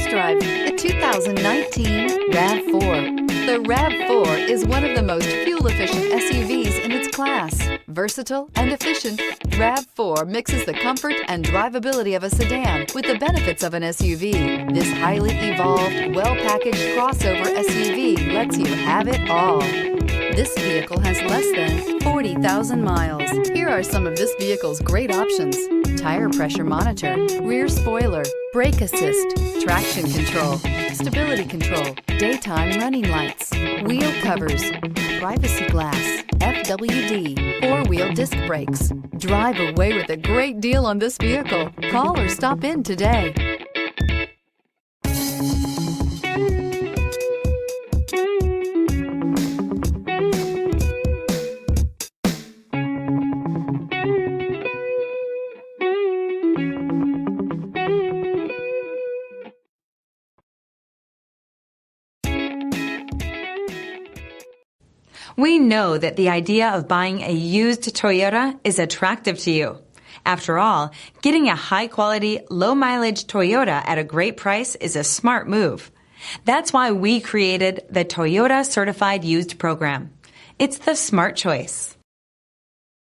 test drive the 2019 RAV4. The RAV4 is one of the most fuel-efficient SUVs in its class. Versatile and efficient, RAV4 mixes the comfort and drivability of a sedan with the benefits of an SUV. This highly evolved, well-packaged crossover SUV lets you have it all. This vehicle has less than 40,000 miles. Here are some of this vehicle's great options: tire pressure monitor, rear spoiler, brake assist, traction control, stability control, daytime running lights, wheel covers, privacy glass, FWD, four-wheel disc brakes. Drive away with a great deal on this vehicle. Call or stop in today. We know that the idea of buying a used Toyota is attractive to you. After all, getting a high-quality, low-mileage Toyota at a great price is a smart move. That's why we created the Toyota Certified Used Program. It's the smart choice.